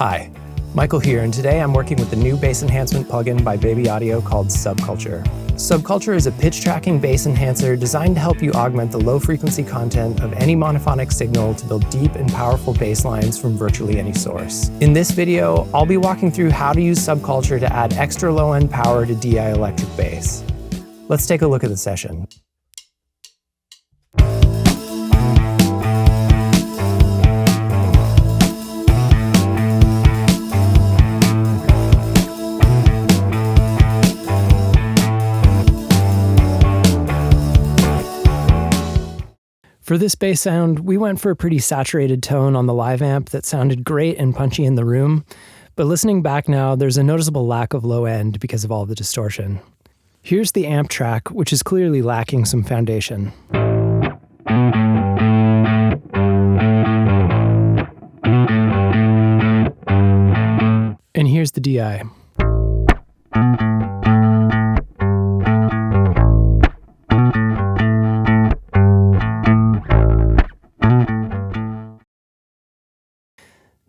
Hi, Michael here, and today I'm working with the new bass enhancement plugin by Baby Audio called SubCulture. SubCulture is a pitch tracking bass enhancer designed to help you augment the low-frequency content of any monophonic signal to build deep and powerful bass lines from virtually any source. In this video, I'll be walking through how to use SubCulture to add extra low-end power to DI electric bass. Let's take a look at the session. For this bass sound, we went for a pretty saturated tone on the live amp that sounded great and punchy in the room, but listening back now, there's a noticeable lack of low end because of all the distortion. Here's the amp track, which is clearly lacking some foundation. And here's the DI.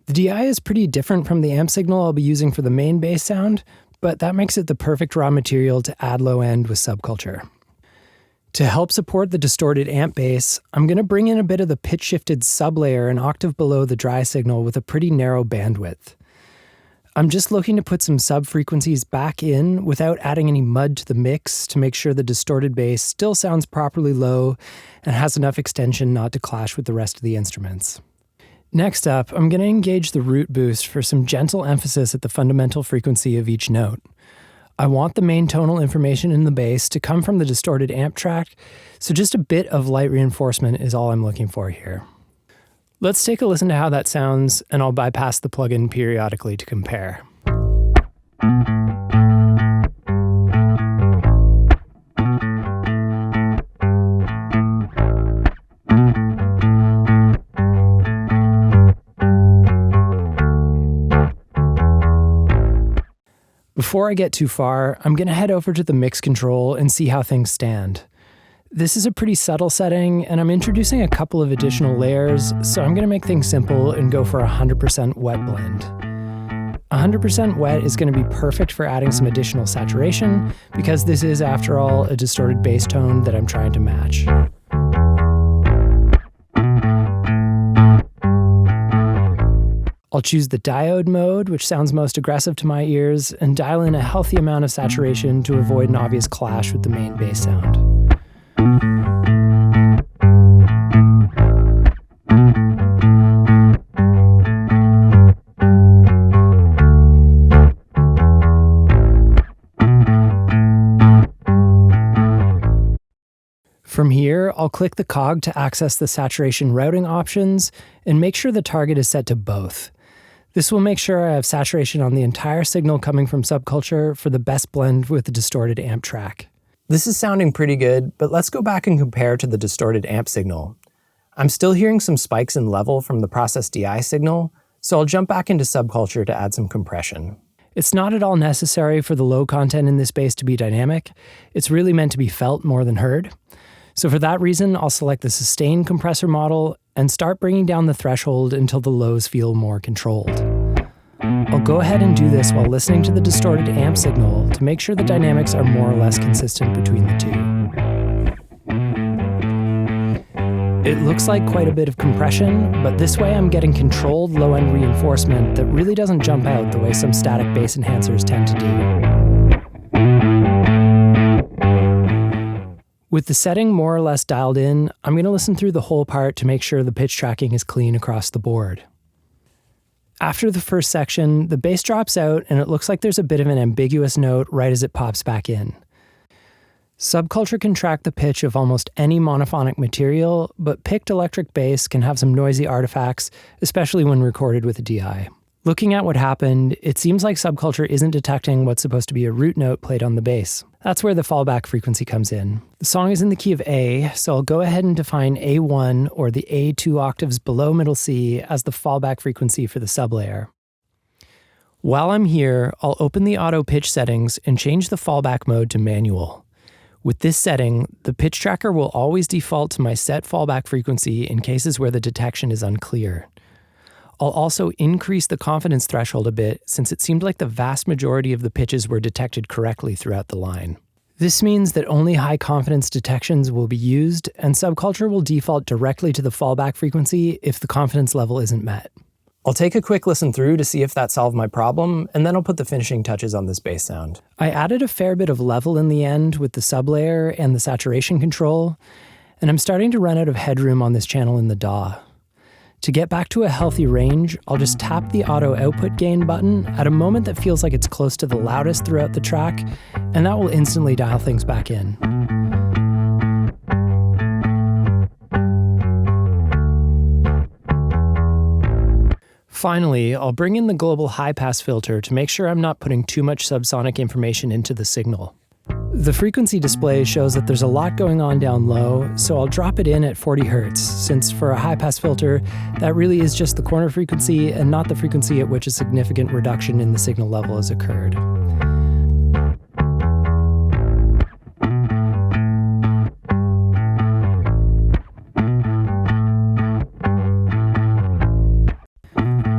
The DI is pretty different from the amp signal I'll be using for the main bass sound, but that makes it the perfect raw material to add low end with SubCulture. To help support the distorted amp bass, I'm going to bring in a bit of the pitch shifted sublayer an octave below the dry signal with a pretty narrow bandwidth. I'm just looking to put some sub frequencies back in without adding any mud to the mix to make sure the distorted bass still sounds properly low and has enough extension not to clash with the rest of the instruments. Next up, I'm going to engage the root boost for some gentle emphasis at the fundamental frequency of each note. I want the main tonal information in the bass to come from the distorted amp track, so just a bit of light reinforcement is all I'm looking for here. Let's take a listen to how that sounds, and I'll bypass the plugin periodically to compare. Before I get too far, I'm going to head over to the mix control and see how things stand. This is a pretty subtle setting, and I'm introducing a couple of additional layers, so I'm going to make things simple and go for a 100% wet blend. 100% wet is going to be perfect for adding some additional saturation, because this is, after all, a distorted bass tone that I'm trying to match. I'll choose the diode mode, which sounds most aggressive to my ears, and dial in a healthy amount of saturation to avoid an obvious clash with the main bass sound. From here, I'll click the cog to access the saturation routing options and make sure the target is set to both. This will make sure I have saturation on the entire signal coming from SubCulture for the best blend with the distorted amp track. This is sounding pretty good, but let's go back and compare to the distorted amp signal. I'm still hearing some spikes in level from the processed DI signal, so I'll jump back into SubCulture to add some compression. It's not at all necessary for the low content in this bass to be dynamic. It's really meant to be felt more than heard. So for that reason, I'll select the sustain compressor model and start bringing down the threshold until the lows feel more controlled. I'll go ahead and do this while listening to the distorted amp signal to make sure the dynamics are more or less consistent between the two. It looks like quite a bit of compression, but this way I'm getting controlled low-end reinforcement that really doesn't jump out the way some static bass enhancers tend to do. With the setting more or less dialed in, I'm going to listen through the whole part to make sure the pitch tracking is clean across the board. After the first section, the bass drops out and it looks like there's a bit of an ambiguous note right as it pops back in. SubCulture can track the pitch of almost any monophonic material, but picked electric bass can have some noisy artifacts, especially when recorded with a DI. Looking at what happened, it seems like SubCulture isn't detecting what's supposed to be a root note played on the bass. That's where the fallback frequency comes in. The song is in the key of A, so I'll go ahead and define A1 or the A 2 octaves below middle C as the fallback frequency for the sublayer. While I'm here, I'll open the auto pitch settings and change the fallback mode to manual. With this setting, the pitch tracker will always default to my set fallback frequency in cases where the detection is unclear. I'll also increase the confidence threshold a bit since it seemed like the vast majority of the pitches were detected correctly throughout the line. This means that only high confidence detections will be used, and SubCulture will default directly to the fallback frequency if the confidence level isn't met. I'll take a quick listen through to see if that solved my problem, and then I'll put the finishing touches on this bass sound. I added a fair bit of level in the end with the sublayer and the saturation control, and I'm starting to run out of headroom on this channel in the DAW. To get back to a healthy range, I'll just tap the auto output gain button at a moment that feels like it's close to the loudest throughout the track, and that will instantly dial things back in. Finally, I'll bring in the global high-pass filter to make sure I'm not putting too much subsonic information into the signal. The frequency display shows that there's a lot going on down low, so I'll drop it in at 40 Hz, since for a high-pass filter, that really is just the corner frequency and not the frequency at which a significant reduction in the signal level has occurred.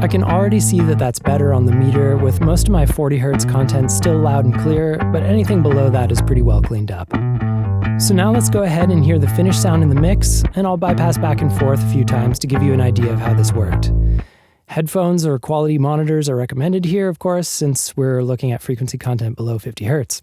I can already see that that's better on the meter, with most of my 40 Hz content still loud and clear, but anything below that is pretty well cleaned up. So now let's go ahead and hear the finished sound in the mix, and I'll bypass back and forth a few times to give you an idea of how this worked. Headphones or quality monitors are recommended here, of course, since we're looking at frequency content below 50 Hz.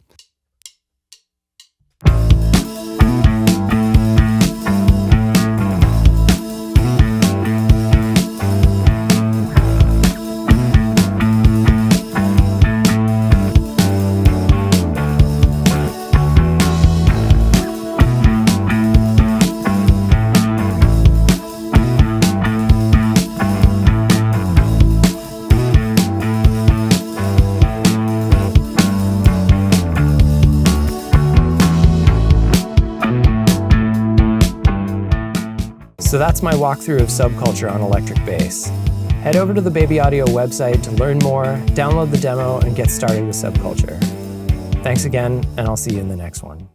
So that's my walkthrough of SubCulture on electric bass. Head over to the Baby Audio website to learn more, download the demo, and get started with SubCulture. Thanks again, and I'll see you in the next one.